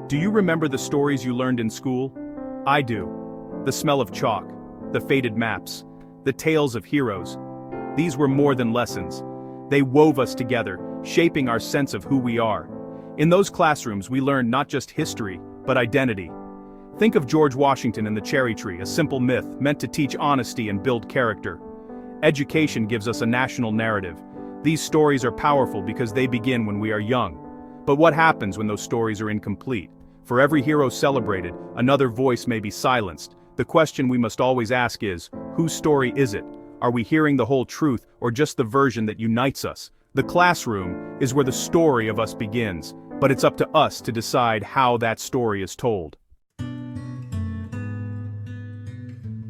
Do you remember the stories you learned in school? I do. The smell of chalk, the faded maps, the tales of heroes. These were more than lessons. They wove us together, shaping our sense of who we are. In those classrooms we learned not just history, but identity. Think of George Washington and the cherry tree, a simple myth meant to teach honesty and build character. Education gives us a national narrative. These stories are powerful because they begin when we are young. But what happens when those stories are incomplete? For every hero celebrated, another voice may be silenced. The question we must always ask is, whose story is it? Are we hearing the whole truth or just the version that unites us? The classroom is where the story of us begins, but it's up to us to decide how that story is told.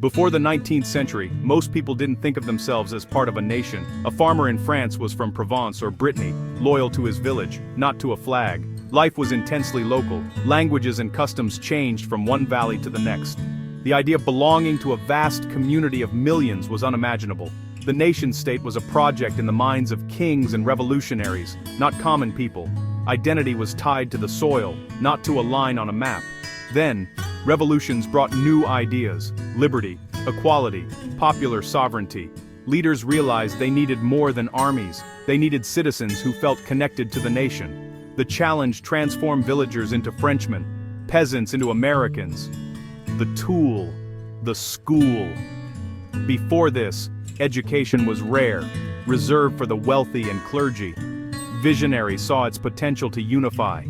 Before the 19th century, most people didn't think of themselves as part of a nation. A farmer in France was from Provence or Brittany, loyal to his village, not to a flag. Life was intensely local. Languages and customs changed from one valley to the next. The idea of belonging to a vast community of millions was unimaginable. The nation-state was a project in the minds of kings and revolutionaries, not common people. Identity was tied to the soil, not to a line on a map. Then, revolutions brought new ideas: liberty, equality, popular sovereignty. Leaders realized they needed more than armies. They needed citizens who felt connected to the nation. The challenge transformed villagers into Frenchmen, peasants into Americans. The tool, the school. Before this, education was rare, reserved for the wealthy and clergy. Visionaries saw its potential to unify.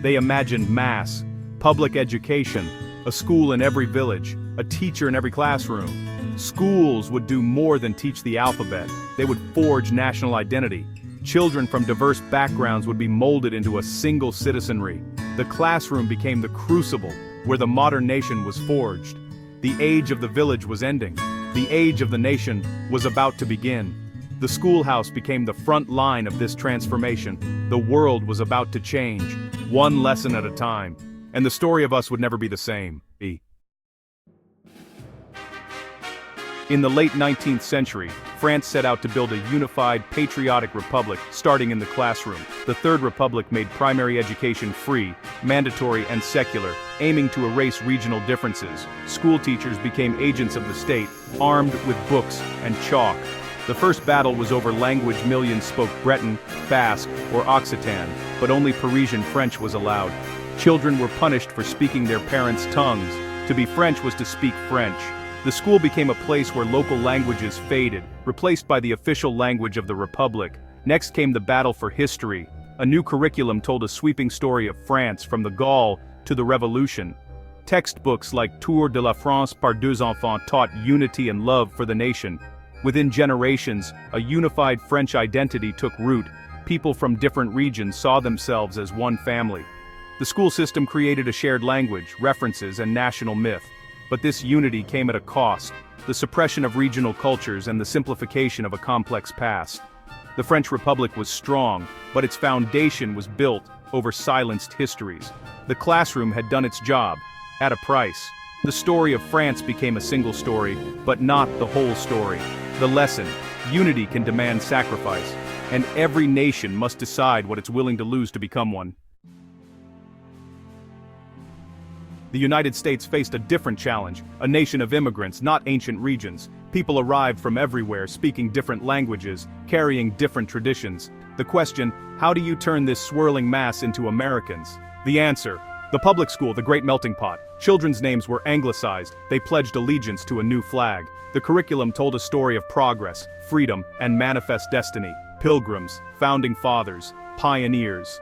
They imagined mass, public education, a school in every village, a teacher in every classroom. Schools would do more than teach the alphabet. They would forge national identity. Children from diverse backgrounds would be molded into a single citizenry. The classroom became the crucible where the modern nation was forged. The age of the village was ending. The age of the nation was about to begin. The schoolhouse became the front line of this transformation. The world was about to change, one lesson at a time. And the story of us would never be the same. In the late 19th century, France set out to build a unified, patriotic republic, starting in the classroom. The Third Republic made primary education free, mandatory and secular, aiming to erase regional differences. School teachers became agents of the state, armed with books and chalk. The first battle was over language. Millions spoke Breton, Basque, or Occitan, but only Parisian French was allowed. Children were punished for speaking their parents' tongues. To be French was to speak French. The school became a place where local languages faded, replaced by the official language of the Republic. Next came the battle for history. A new curriculum told a sweeping story of France from the Gaul to the Revolution. Textbooks like Tour de la France par deux enfants taught unity and love for the nation. Within generations, a unified French identity took root. People from different regions saw themselves as one family. The school system created a shared language, references, and national myth. But this unity came at a cost: the suppression of regional cultures and the simplification of a complex past. The French Republic was strong, but its foundation was built over silenced histories. The classroom had done its job, at a price. The story of France became a single story, but not the whole story. The lesson: unity can demand sacrifice, and every nation must decide what it's willing to lose to become one. The United States faced a different challenge, a nation of immigrants, not ancient regions. People arrived from everywhere, speaking different languages, carrying different traditions. The question: how do you turn this swirling mass into Americans? The answer: the public school, the great melting pot. Children's names were anglicized. They pledged allegiance to a new flag. The curriculum told a story of progress, freedom, and manifest destiny. Pilgrims, founding fathers, pioneers.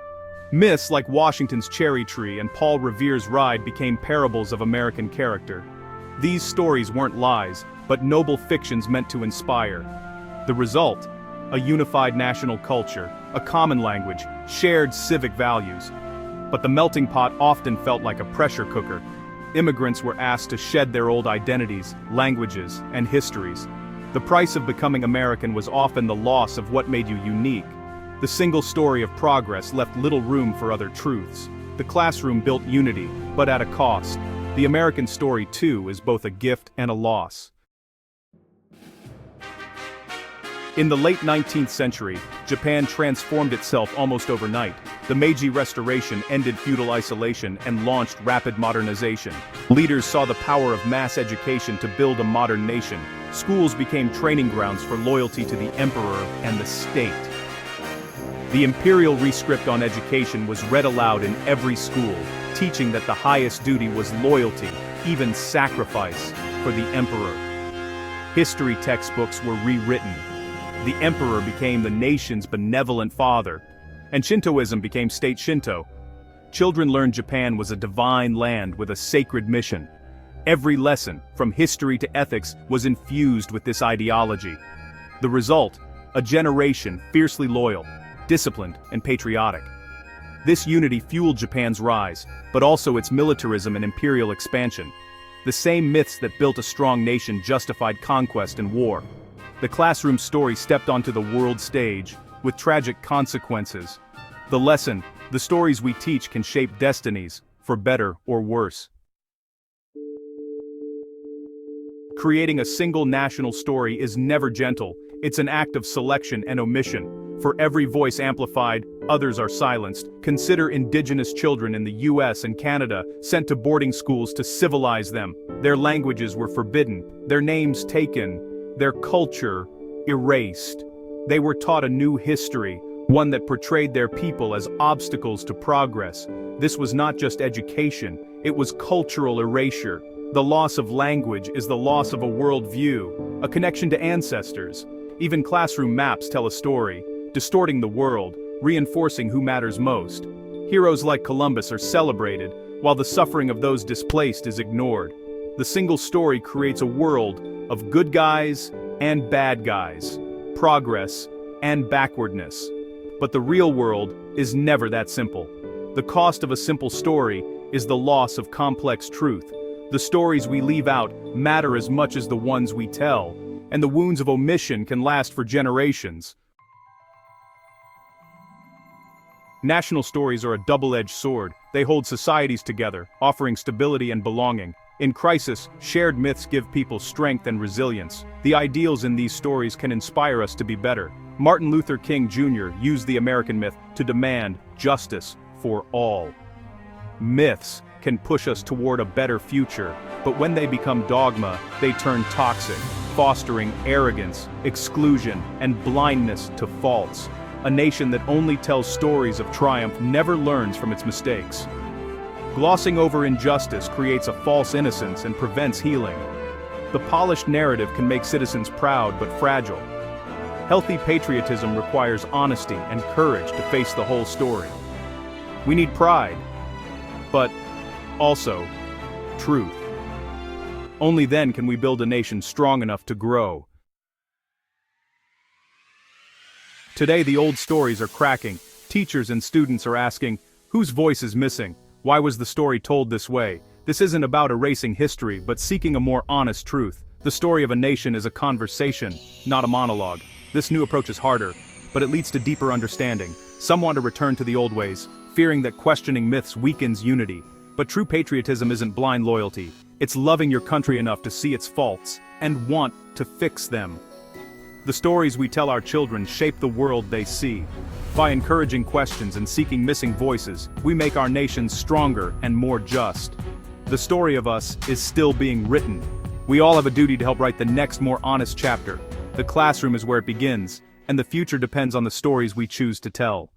Myths like Washington's cherry tree and Paul Revere's ride became parables of American character. These stories weren't lies, but noble fictions meant to inspire. The result: a unified national culture, a common language, shared civic values. But the melting pot often felt like a pressure cooker. Immigrants were asked to shed their old identities, languages, and histories. The price of becoming American was often the loss of what made you unique. The single story of progress left little room for other truths. The classroom built unity, but at a cost. The American story, too, is both a gift and a loss. In the late 19th century, Japan transformed itself almost overnight. The Meiji Restoration ended feudal isolation and launched rapid modernization. Leaders saw the power of mass education to build a modern nation. Schools became training grounds for loyalty to the emperor and the state. The imperial rescript on education was read aloud in every school, teaching that the highest duty was loyalty, even sacrifice, for the emperor. History textbooks were rewritten. The emperor became the nation's benevolent father, and Shintoism became state Shinto. Children learned Japan was a divine land with a sacred mission. Every lesson, from history to ethics, was infused with this ideology. The result, a generation fiercely loyal, disciplined, and patriotic. This unity fueled Japan's rise, but also its militarism and imperial expansion. The same myths that built a strong nation justified conquest and war. The classroom story stepped onto the world stage, with tragic consequences. The lesson, the stories we teach can shape destinies, for better or worse. Creating a single national story is never gentle. It's an act of selection and omission. For every voice amplified, others are silenced. Consider indigenous children in the US and Canada sent to boarding schools to civilize them. Their languages were forbidden, their names taken, their culture erased. They were taught a new history, one that portrayed their people as obstacles to progress. This was not just education, it was cultural erasure. The loss of language is the loss of a worldview, a connection to ancestors. Even classroom maps tell a story, distorting the world, reinforcing who matters most. Heroes like Columbus are celebrated, while the suffering of those displaced is ignored. The single story creates a world of good guys and bad guys, progress and backwardness. But the real world is never that simple. The cost of a simple story is the loss of complex truth. The stories we leave out matter as much as the ones we tell, and the wounds of omission can last for generations. National stories are a double-edged sword. They hold societies together, offering stability and belonging. In crisis, shared myths give people strength and resilience. The ideals in these stories can inspire us to be better. Martin Luther King Jr. used the American myth to demand justice for all. Myths can push us toward a better future, but when they become dogma, they turn toxic, fostering arrogance, exclusion, and blindness to faults. A nation that only tells stories of triumph never learns from its mistakes. Glossing over injustice creates a false innocence and prevents healing. The polished narrative can make citizens proud but fragile. Healthy patriotism requires honesty and courage to face the whole story. We need pride, but also truth. Only then can we build a nation strong enough to grow. Today the old stories are cracking. Teachers and students are asking, whose voice is missing? Why was the story told this way? This isn't about erasing history, but seeking a more honest truth. The story of a nation is a conversation, not a monologue. This new approach is harder, but it leads to deeper understanding. Some want to return to the old ways, fearing that questioning myths weakens unity. But true patriotism isn't blind loyalty. It's loving your country enough to see its faults and want to fix them. The stories we tell our children shape the world they see. By encouraging questions and seeking missing voices, we make our nation stronger and more just. The story of us is still being written. We all have a duty to help write the next, more honest chapter. The classroom is where it begins, and the future depends on the stories we choose to tell.